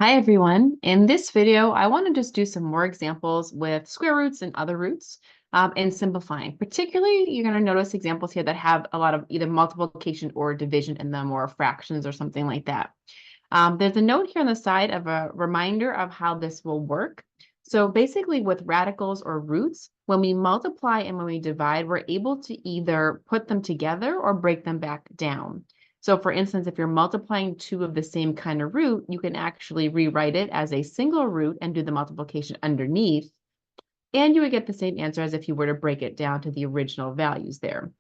Hi everyone. In this video, I want to just do some more examples with square roots and other roots and simplifying. Particularly, you're going to notice examples here that have a lot of either multiplication or division in them or fractions or something like that. There's a note here on the side of a reminder of how this will work. So basically with radicals or roots, when we multiply and when we divide, we're able to either put them together or break them back down. So for instance, if you're multiplying two of the same kind of root, you can actually rewrite it as a single root and do the multiplication underneath. And you would get the same answer as if you were to break it down to the original values there.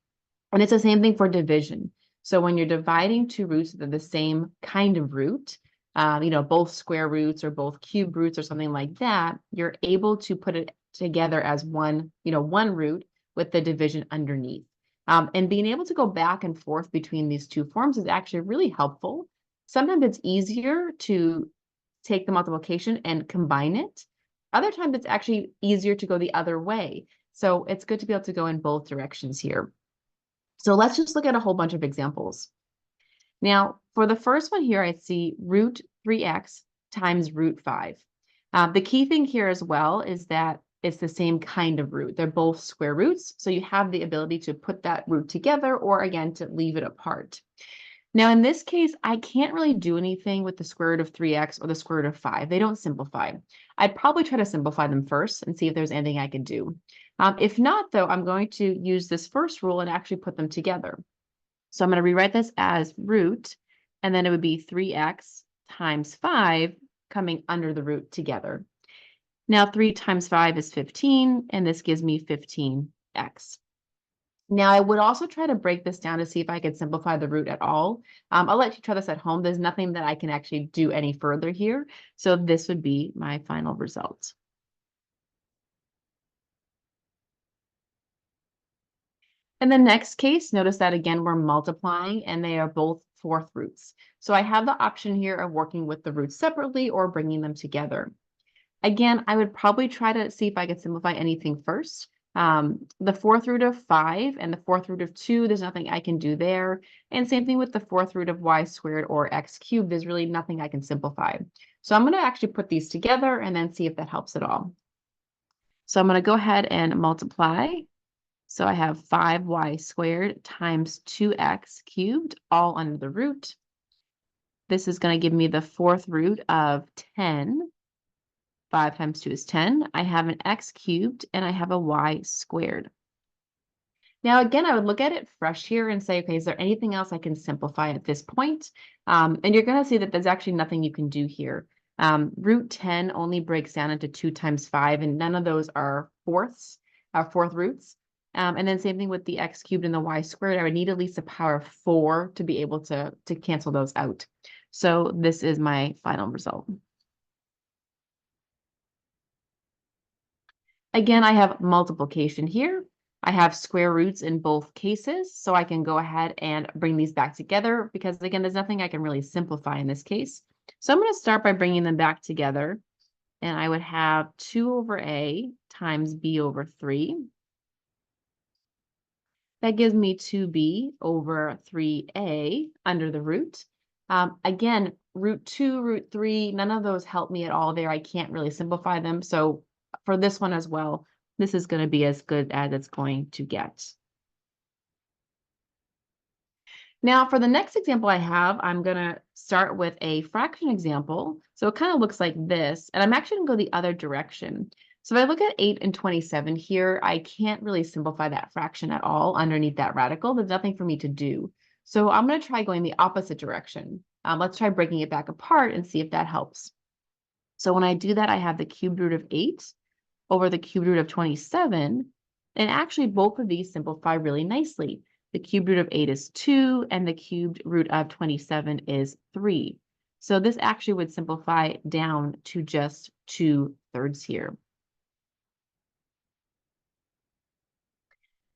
And it's the same thing for division. So when you're dividing two roots that are the same kind of root, both square roots or both cube roots or something like that, you're able to put it together as one root with the division underneath. And being able to go back and forth between these two forms is actually really helpful. Sometimes it's easier to take the multiplication and combine it. Other times it's actually easier to go the other way. So it's good to be able to go in both directions here. So let's just look at a whole bunch of examples. Now, for the first one here, I see root 3x times root 5. The key thing here as well is that it's the same kind of root. They're both square roots, so you have the ability to put that root together or, again, to leave it apart. Now, in this case, I can't really do anything with the square root of 3x or the square root of 5. They don't simplify. I'd probably try to simplify them first and see if there's anything I can do. If not, though, I'm going to use this first rule and actually put them together. So I'm going to rewrite this as root, and then it would be 3x times 5 coming under the root together. Now, 3 times 5 is 15, and this gives me 15x. Now, I would also try to break this down to see if I could simplify the root at all. I'll let you try this at home. There's nothing that I can actually do any further here. So this would be my final result. In the next case, notice that again, we're multiplying and they are both fourth roots. So I have the option here of working with the roots separately or bringing them together. Again, I would probably try to see if I could simplify anything first. The fourth root of 5 and the fourth root of 2, there's nothing I can do there. And same thing with the fourth root of y squared or x cubed, there's really nothing I can simplify. So I'm going to actually put these together and then see if that helps at all. So I'm going to go ahead and multiply. So I have 5y squared times 2x cubed, all under the root. This is going to give me the fourth root of 10. 5 times 2 is 10. I have an x cubed, and I have a y squared. Now, again, I would look at it fresh here and say, okay, is there anything else I can simplify at this point? And you're going to see that there's actually nothing you can do here. Root 10 only breaks down into 2 times 5, and none of those are fourth roots. And then same thing with the x cubed and the y squared. I would need at least a power of 4 to be able to cancel those out. So this is my final result. Again, I have multiplication here. I have square roots in both cases, so I can go ahead and bring these back together because, again, there's nothing I can really simplify in this case. So I'm going to start by bringing them back together, and I would have 2 over a times b over 3. That gives me 2b over 3a under the root. Again, root 2, root 3, none of those help me at all there. I can't really simplify them. So for this one as well, this is going to be as good as it's going to get. Now, for the next example I have, I'm going to start with a fraction example. So it kind of looks like this, and I'm actually going to go the other direction. So if I look at 8 and 27 here, I can't really simplify that fraction at all underneath that radical. There's nothing for me to do. So I'm going to try going the opposite direction. Let's try breaking it back apart and see if that helps. So when I do that, I have the cubed root of 8 over the cubed root of 27. And actually, both of these simplify really nicely. The cubed root of 8 is 2, and the cubed root of 27 is 3. So this actually would simplify down to just 2/3 here.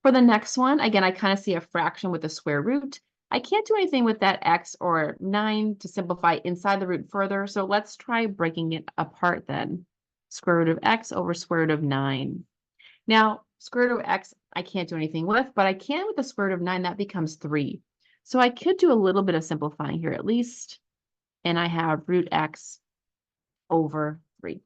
For the next one, again, I kind of see a fraction with a square root. I can't do anything with that x or 9 to simplify inside the root further, so let's try breaking it apart then. Square root of x over square root of 9. Now, square root of x, I can't do anything with, but I can with the square root of 9, that becomes 3. So I could do a little bit of simplifying here at least, and I have root x over 3.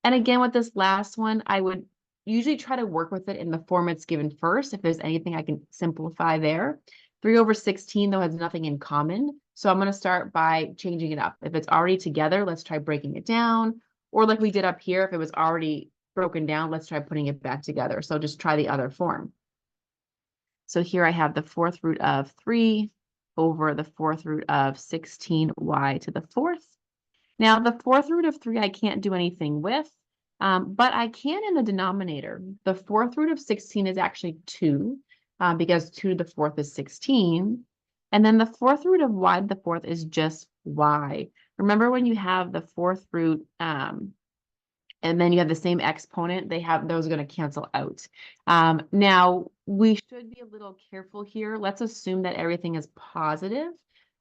And again, with this last one, I would usually try to work with it in the form it's given first, if there's anything I can simplify there. 3 over 16, though, has nothing in common. So I'm going to start by changing it up. If it's already together, let's try breaking it down. Or like we did up here, if it was already broken down, let's try putting it back together. So just try the other form. So here I have the 4th root of 3 over the 4th root of 16y to the 4th. Now, the 4th root of 3 I can't do anything with, but I can in the denominator. The 4th root of 16 is actually 2, because 2 to the 4th is 16. And then the 4th root of y to the 4th is just y. Remember when you have the 4th root, and then you have the same exponent, those are going to cancel out. Now, we should be a little careful here. Let's assume that everything is positive.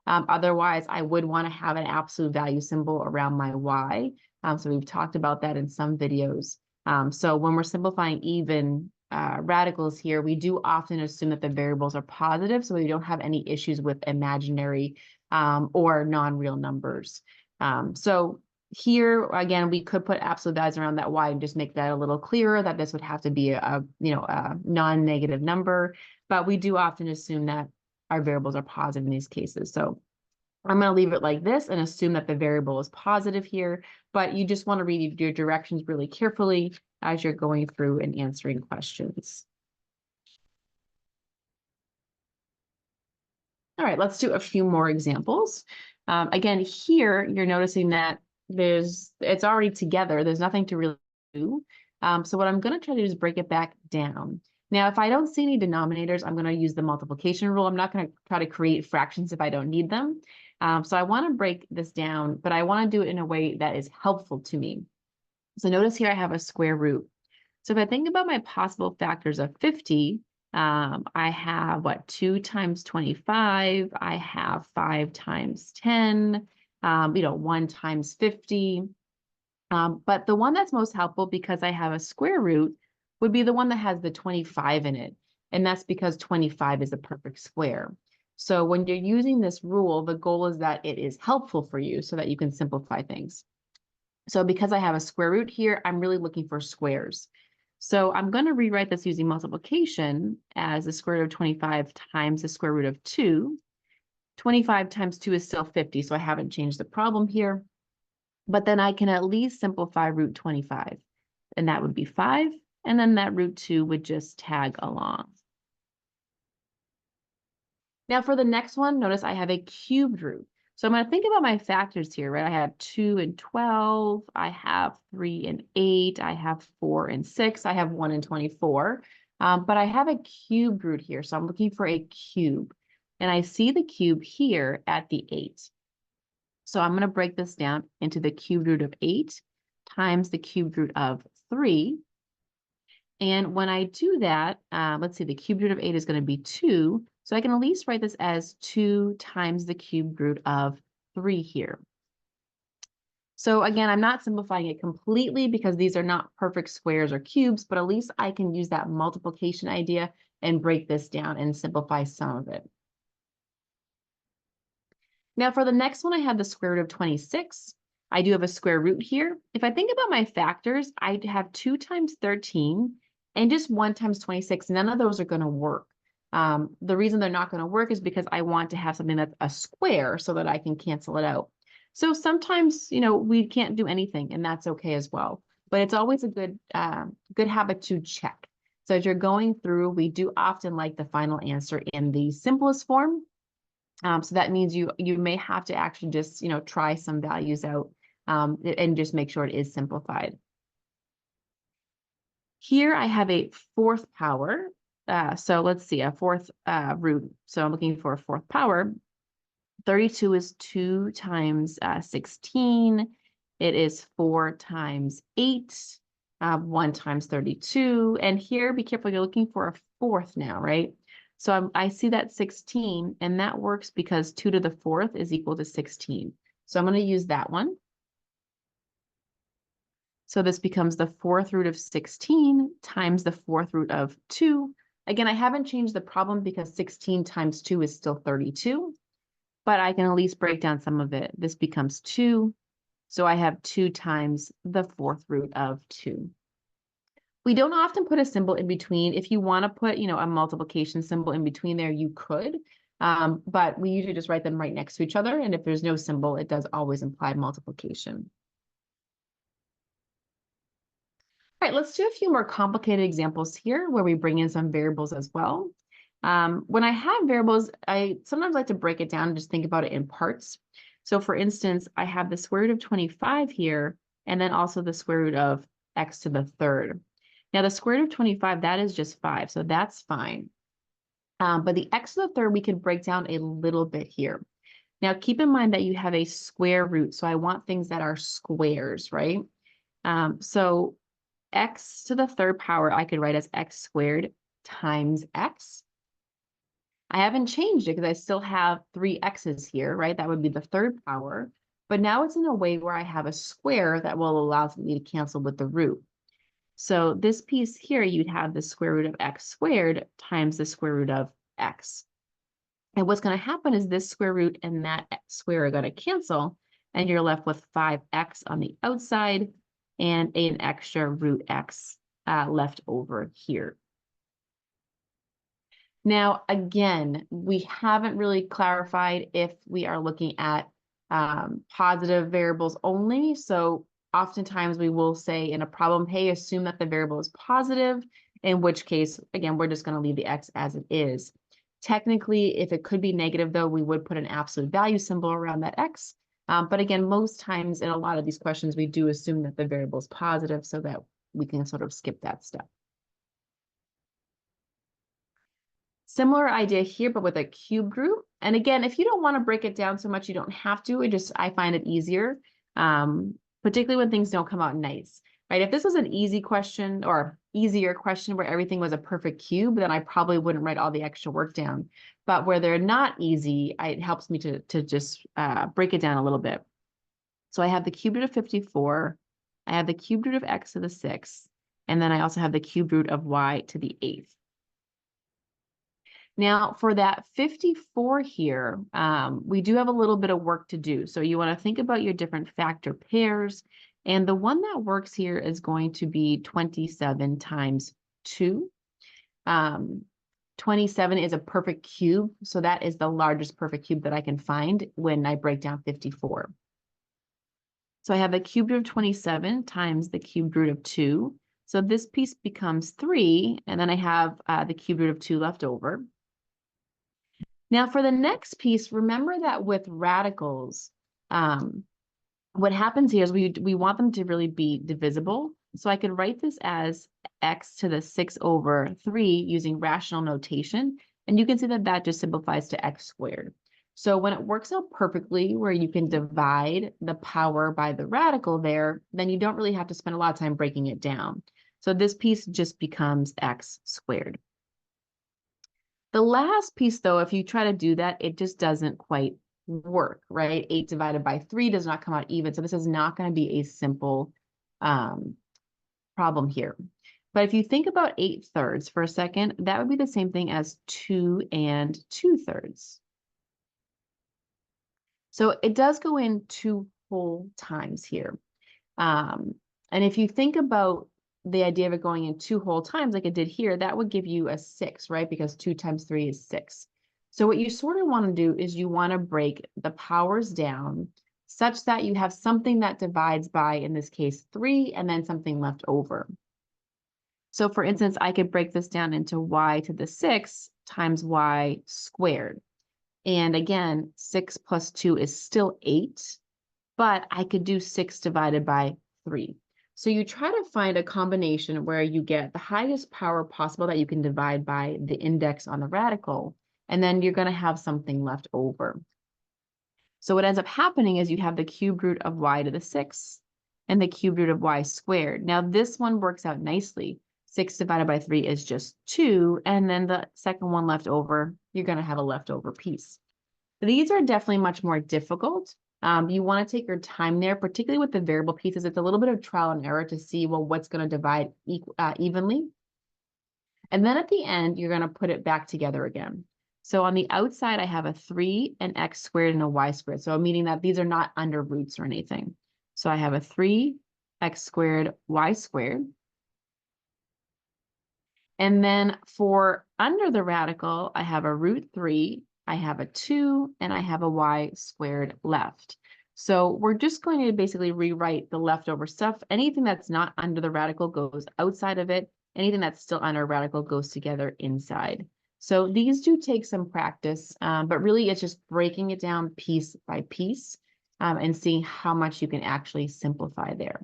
Otherwise, I would want to have an absolute value symbol around my y. So we've talked about that in some videos. So when we're simplifying even radicals here, we do often assume that the variables are positive, so we don't have any issues with imaginary or non-real numbers. So here, again, we could put absolute values around that y and just make that a little clearer that this would have to be a non-negative number. But we do often assume that our variables are positive in these cases. So I'm going to leave it like this and assume that the variable is positive here, but you just want to read your directions really carefully as you're going through and answering questions. All right, let's do a few more examples. Again, here you're noticing that it's already together. There's nothing to really do. So what I'm going to try to do is break it back down. Now, if I don't see any denominators, I'm going to use the multiplication rule. I'm not going to try to create fractions if I don't need them. So I want to break this down, but I want to do it in a way that is helpful to me. So notice here I have a square root. So if I think about my possible factors of 50, I have 2 times 25. I have 5 times 10, 1 times 50. But the one that's most helpful because I have a square root would be the one that has the 25 in it. And that's because 25 is a perfect square. So when you're using this rule, the goal is that it is helpful for you so that you can simplify things. So because I have a square root here, I'm really looking for squares. So I'm going to rewrite this using multiplication as the square root of 25 times the square root of 2. 25 times 2 is still 50, so I haven't changed the problem here. But then I can at least simplify root 25, and that would be 5, and then that root 2 would just tag along. Now for the next one, notice I have a cubed root. So I'm going to think about my factors here, right? I have 2 and 12, I have 3 and 8, I have 4 and 6, I have 1 and 24. But I have a cubed root here, so I'm looking for a cube. And I see the cube here at the 8. So I'm going to break this down into the cubed root of 8 times the cubed root of 3. And when I do that, let's see, the cubed root of 8 is going to be 2. So I can at least write this as 2 times the cubed root of 3 here. So again, I'm not simplifying it completely because these are not perfect squares or cubes, but at least I can use that multiplication idea and break this down and simplify some of it. Now for the next one, I have the square root of 26. I do have a square root here. If I think about my factors, I have 2 times 13 and just 1 times 26. None of those are going to work. The reason they're not going to work is because I want to have something that's a square so that I can cancel it out. So sometimes, we can't do anything, and that's okay as well. But it's always a good habit to check. So as you're going through, we do often like the final answer in the simplest form. So that means you may have to actually just, try some values out and just make sure it is simplified. Here I have a 4th power. So let's see, a 4th root. So I'm looking for a 4th power. 32 is 2 times 16. It is 4 times 8, 1 times 32. And here, be careful, you're looking for a 4th now, right? So I see that 16, and that works because 2 to the 4th is equal to 16. So I'm going to use that one. So this becomes the 4th root of 16 times the 4th root of 2. Again, I haven't changed the problem because 16 times 2 is still 32. but I can at least break down some of it. This becomes 2. So I have 2 times the 4th root of 2. We don't often put a symbol in between. If you want to put, a multiplication symbol in between there, you could. But we usually just write them right next to each other. And if there's no symbol, it does always imply multiplication. All right, let's do a few more complicated examples here where we bring in some variables as well. When I have variables, I sometimes like to break it down and just think about it in parts. So for instance, I have the square root of 25 here, and then also the square root of x to the 3rd. Now the square root of 25, that is just 5, so that's fine. But the x to the 3rd, we can break down a little bit here. Now keep in mind that you have a square root, so I want things that are squares, right? So x to the 3rd power, I could write as x squared times x. I haven't changed it because I still have 3 x's here, right? That would be the 3rd power. But now it's in a way where I have a square that will allow me to cancel with the root. So this piece here, you'd have the square root of x squared times the square root of x. And what's going to happen is this square root and that square are going to cancel, and you're left with 5x on the outside and an extra root x left over here. Now, again, we haven't really clarified if we are looking at positive variables only. So oftentimes we will say in a problem, hey, assume that the variable is positive, in which case, again, we're just going to leave the x as it is. Technically, if it could be negative, though, we would put an absolute value symbol around that x. But again, most times in a lot of these questions, we do assume that the variable is positive so that we can sort of skip that step. Similar idea here, but with a cubed root. And again, if you don't want to break it down so much, you don't have to. I find it easier, particularly when things don't come out nice, right? If this was an easy question or easier question where everything was a perfect cube, then I probably wouldn't write all the extra work down. But where they're not easy, it helps me to just break it down a little bit. So I have the cubed root of 54. I have the cubed root of x to the 6th. And then I also have the cubed root of y to the 8th. Now, for that 54 here, we do have a little bit of work to do. So you want to think about your different factor pairs. And the one that works here is going to be 27 times 2. 27 is a perfect cube. So that is the largest perfect cube that I can find when I break down 54. So I have the cubed root of 27 times the cubed root of 2. So this piece becomes 3. And then I have the cubed root of 2 left over. Now for the next piece, remember that with radicals, what happens here is we want them to really be divisible. So I could write this as x to the 6 over 3 using rational notation. And you can see that that just simplifies to x squared. So when it works out perfectly where you can divide the power by the radical there, then you don't really have to spend a lot of time breaking it down. So this piece just becomes x squared. The last piece, though, if you try to do that, it just doesn't quite work, right? 8 divided by 3 does not come out even. So this is not going to be a simple problem here. But if you think about 8/3 for a second, that would be the same thing as 2 2/3. So it does go in 2 whole times here. And if you think about the idea of it going in 2 whole times like it did here, that would give you a 6, right? Because 2 times 3 is 6. So what you sort of want to do is you want to break the powers down such that you have something that divides by, in this case, 3, and then something left over. So for instance, I could break this down into y to the 6 times y squared. And again, 6 plus 2 is still 8, but I could do 6 divided by 3. So you try to find a combination where you get the highest power possible that you can divide by the index on the radical, and then you're going to have something left over. So what ends up happening is you have the cubed root of y to the 6th and the cubed root of y squared. Now this one works out nicely. 6 divided by 3 is just 2, and then the second one left over, you're going to have a leftover piece. These are definitely much more difficult. You want to take your time there, particularly with the variable pieces. It's a little bit of trial and error to see, well, what's going to divide evenly. And then at the end, you're going to put it back together again. So on the outside, I have a 3, an x squared, and a y squared. So meaning that these are not under roots or anything. So I have a 3, x squared, y squared. And then for under the radical, I have a root 3, I have a 2, and I have a y squared left. So we're just going to basically rewrite the leftover stuff. Anything that's not under the radical goes outside of it. Anything that's still under a radical goes together inside. So these do take some practice, but really it's just breaking it down piece by piece and seeing how much you can actually simplify there.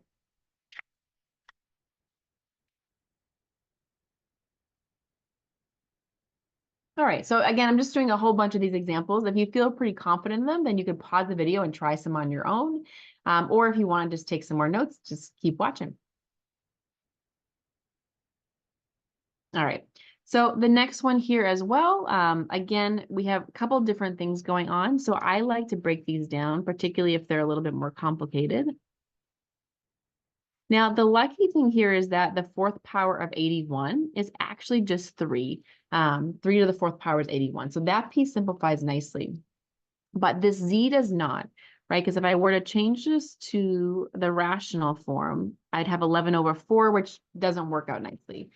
All right, so again, I'm just doing a whole bunch of these examples. If you feel pretty confident in them, then you could pause the video and try some on your own. Or if you want to just take some more notes, just keep watching. All right, so the next one here as well, again, we have a couple different things going on. So I like to break these down, particularly if they're a little bit more complicated. Now, the lucky thing here is that the fourth power of 81 is actually just 3. 3 to the fourth power is 81. So that piece simplifies nicely. But this z does not, right? Because if I were to change this to the rational form, I'd have 11 over 4, which doesn't work out nicely.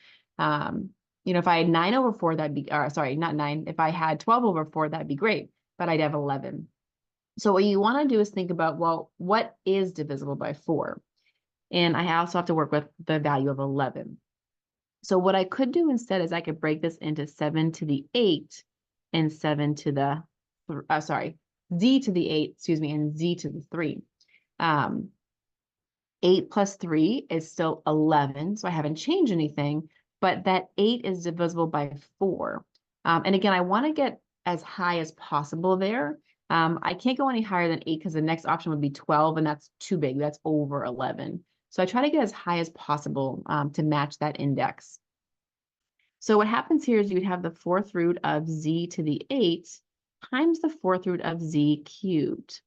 If I had 9 over 4, that'd be, sorry, not 9. If I had 12 over 4, that'd be great, but I'd have 11. So what you want to do is think about, well, what is divisible by 4? And I also have to work with the value of 11. So what I could do instead is I could break this into 7 to the 8 and 7 to the, z to the 8, and z to the 3. 8 plus 3 is still 11, so I haven't changed anything, but that 8 is divisible by 4. And again, I want to get as high as possible there. I can't go any higher than 8 because the next option would be 12, and that's too big. That's over 11. So I try to get as high as possible to match that index. So what happens here is you'd have the fourth root of z to the 8 times the fourth root of z cubed.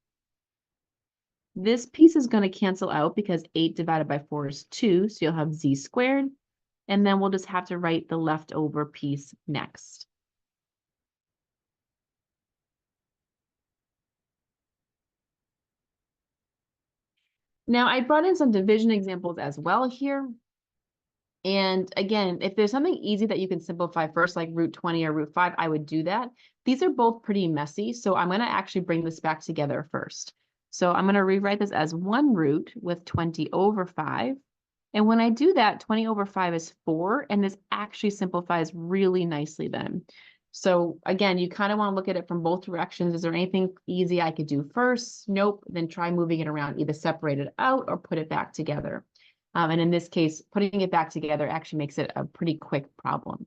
This piece is going to cancel out because 8 divided by 4 is 2, so you'll have z squared, and then we'll just have to write the leftover piece next. Now, I brought in some division examples as well here. And again, if there's something easy that you can simplify first, like root 20 or root 5, I would do that. These are both pretty messy, so I'm going to actually bring this back together first. So I'm going to rewrite this as 1 root with 20 over 5. And when I do that, 20 over 5 is 4, and this actually simplifies really nicely then. So again, you kind of want to look at it from both directions. Is there anything easy I could do first? Nope. Then try moving it around, either separate it out or put it back together. And in this case, putting it back together actually makes it a pretty quick problem.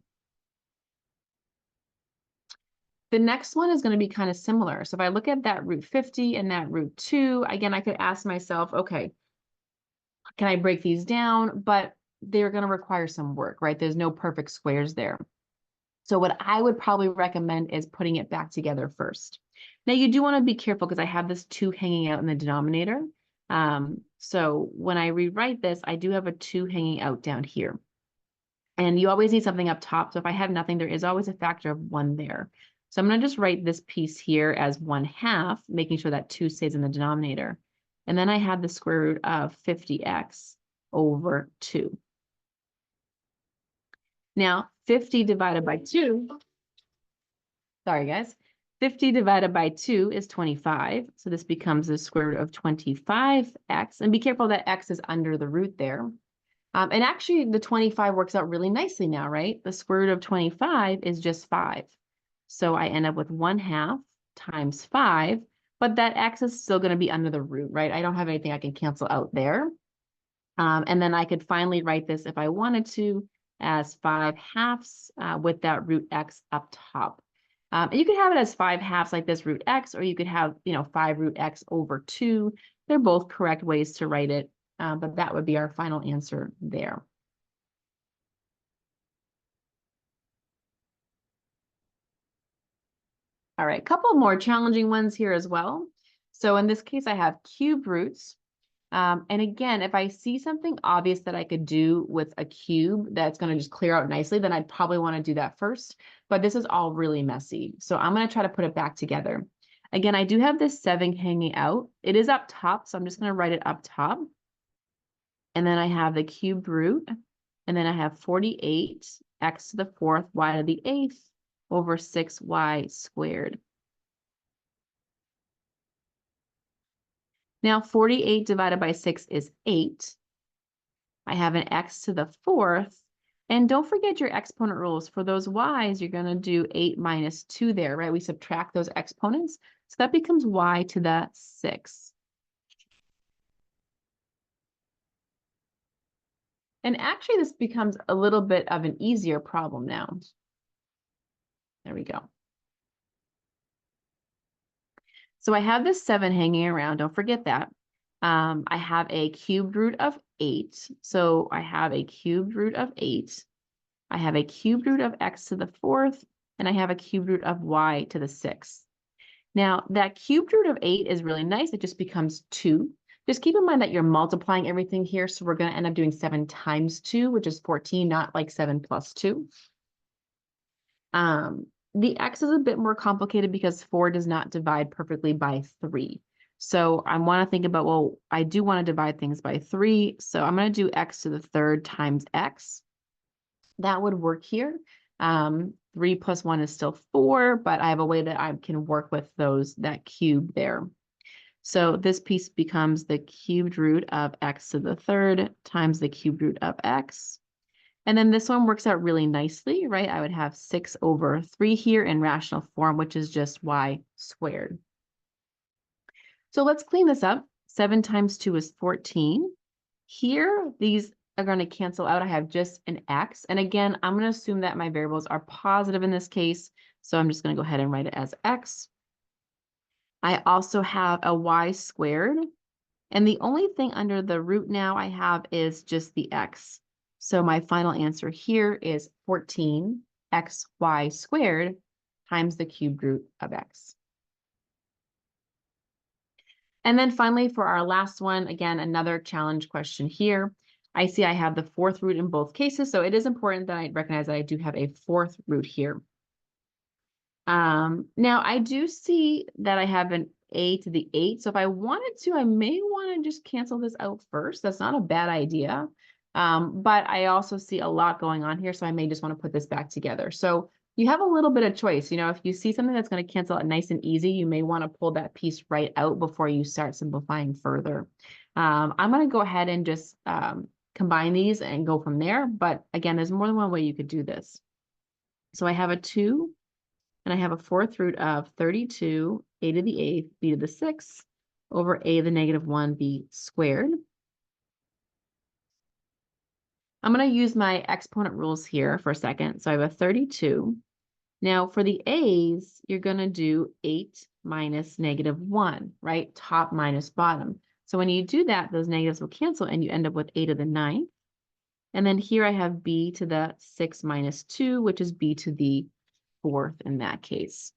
The next one is going to be kind of similar. So if I look at that root 50 and that root 2, again, I could ask myself, okay, can I break these down? But they're going to require some work, right? There's no perfect squares there. So what I would probably recommend is putting it back together first. Now you do want to be careful because I have this 2 hanging out in the denominator. So when I rewrite this, I do have a 2 hanging out down here. And you always need something up top. So if I have nothing, there is always a factor of 1 there. So I'm going to just write this piece here as 1/2, making sure that 2 stays in the denominator. And then I have the square root of 50x over 2. Now, 50 divided by 2, sorry guys, 50 divided by 2 is 25. So this becomes the square root of 25x. And be careful that x is under the root there. And actually, the 25 works out really nicely now, right? The square root of 25 is just 5. So I end up with 1/2 times 5, but that x is still going to be under the root, right? I don't have anything I can cancel out there. And then I could finally write this, if I wanted to, as 5/2 with that root x up top. And you could have it as 5/2 like this root x, or you could have, 5 root x over 2. They're both correct ways to write it. But that would be our final answer there. All right, a couple more challenging ones here as well. So in this case, I have cube roots. And again, if I see something obvious that I could do with a cube that's going to just clear out nicely, then I'd probably want to do that first. But this is all really messy. So I'm going to try to put it back together. Again, I do have this 7 hanging out. It is up top, so I'm just going to write it up top. And then I have the cubed root. And then I have 48 x to the 4th, y to the 8th over 6y squared. Now 48 divided by 6 is 8. I have an x to the 4th. And don't forget your exponent rules. For those y's, you're going to do 8 minus 2 there, right? We subtract those exponents. So that becomes y to the 6. And actually, this becomes a little bit of an easier problem now. There we go. So I have this 7 hanging around. Don't forget that. I have a cubed root of 8. So I have a cubed root of 8. I have a cubed root of x to the 4th, and I have a cubed root of y to the 6th. Now, that cubed root of 8 is really nice. It just becomes 2. Just keep in mind that you're multiplying everything here. So we're going to end up doing 7 times 2, which is 14, not like 7 plus 2. The x is a bit more complicated because 4 does not divide perfectly by 3. So I want to think about, well, I do want to divide things by 3. So I'm going to do x to the 3rd times x. That would work here. 3 plus 1 is still 4, but I have a way that I can work with that cube there. So this piece becomes the cubed root of x to the 3rd times the cubed root of x. And then this one works out really nicely, right? I would have 6 over 3 here in rational form, which is just y squared. So let's clean this up. 7 times 2 is 14. Here, these are going to cancel out. I have just an x. And again, I'm going to assume that my variables are positive in this case. So I'm just going to go ahead and write it as x. I also have a y squared. And the only thing under the root now I have is just the x. So my final answer here is 14xy squared times the cubed root of x. And then finally, for our last one, again, another challenge question here. I see I have the 4th root in both cases, so it is important that I recognize that I do have a 4th root here. Now, I do see that I have an a to the 8, so if I wanted to, I may want to just cancel this out first. That's not a bad idea, but I also see a lot going on here, so I may just want to put this back together. So you have a little bit of choice. You know, if you see something that's going to cancel out nice and easy, you may want to pull that piece right out before you start simplifying further. I'm going to go ahead and just combine these and go from there. But again, there's more than one way you could do this. So I have a 2, and I have a 4th root of 32, a to the 8th, b to the 6th, over a to the negative 1b squared. I'm going to use my exponent rules here for a second. So I have a 32. Now for the a's, you're going to do 8 minus negative 1, right? Top minus bottom. So when you do that, those negatives will cancel and you end up with a to the 9th. And then here I have b to the 6 minus 2, which is b to the 4th in that case.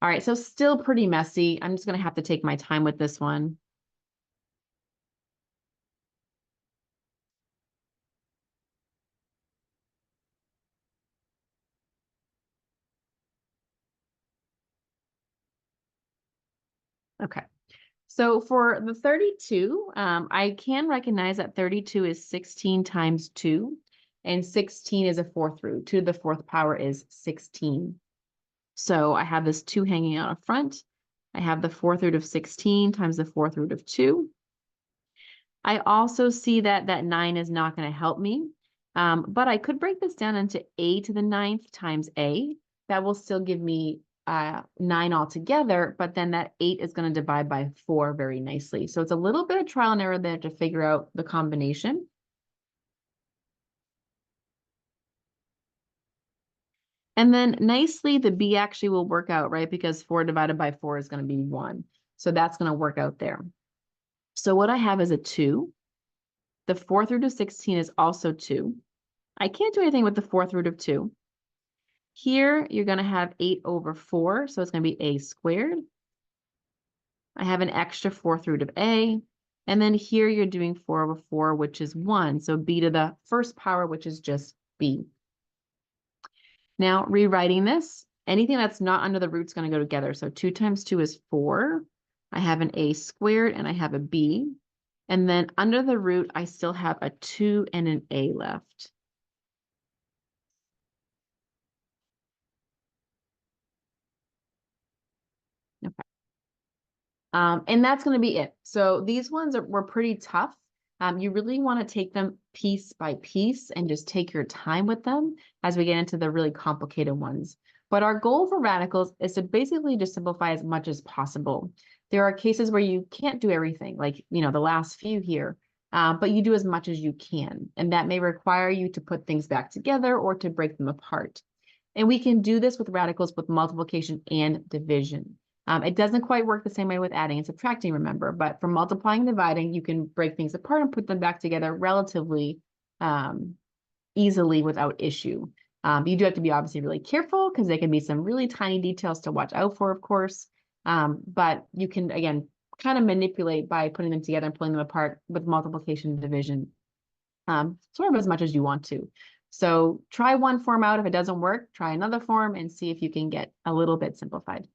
All right, so still pretty messy. I'm just going to have to take my time with this one. Okay, so for the 32, I can recognize that 32 is 16 times 2, and 16 is a 4th root. 2 to the 4th power is 16. So I have this 2 hanging out up front. I have the 4th root of 16 times the 4th root of 2. I also see that that 9 is not going to help me, but I could break this down into a to the 9th times a. That will still give me 9 altogether, but then that 8 is going to divide by 4 very nicely. So it's a little bit of trial and error there to figure out the combination. And then nicely, the b actually will work out, right? Because 4 divided by 4 is going to be 1. So that's going to work out there. So what I have is a 2. The 4th root of 16 is also 2. I can't do anything with the 4th root of 2. Here, you're going to have 8 over 4, so it's going to be a squared. I have an extra fourth root of a. And then here you're doing 4 over 4, which is 1. So b to the first power, which is just b. Now, rewriting this, anything that's not under the root is going to go together. So 2 times 2 is 4. I have an a squared and I have a b. And then under the root, I still have a 2 and an a left. Okay. And that's going to be it. So these ones were pretty tough. You really want to take them piece by piece and just take your time with them as we get into the really complicated ones. But our goal for radicals is to basically just simplify as much as possible. There are cases where you can't do everything, like, the last few here, but you do as much as you can. And that may require you to put things back together or to break them apart. And we can do this with radicals with multiplication and division. It doesn't quite work the same way with adding and subtracting, remember, but for multiplying and dividing, you can break things apart and put them back together relatively easily without issue. You do have to be obviously really careful because there can be some really tiny details to watch out for, of course. But you can, again, kind of manipulate by putting them together and pulling them apart with multiplication and division, sort of as much as you want to. So try one form out. If it doesn't work, try another form and see if you can get a little bit simplified.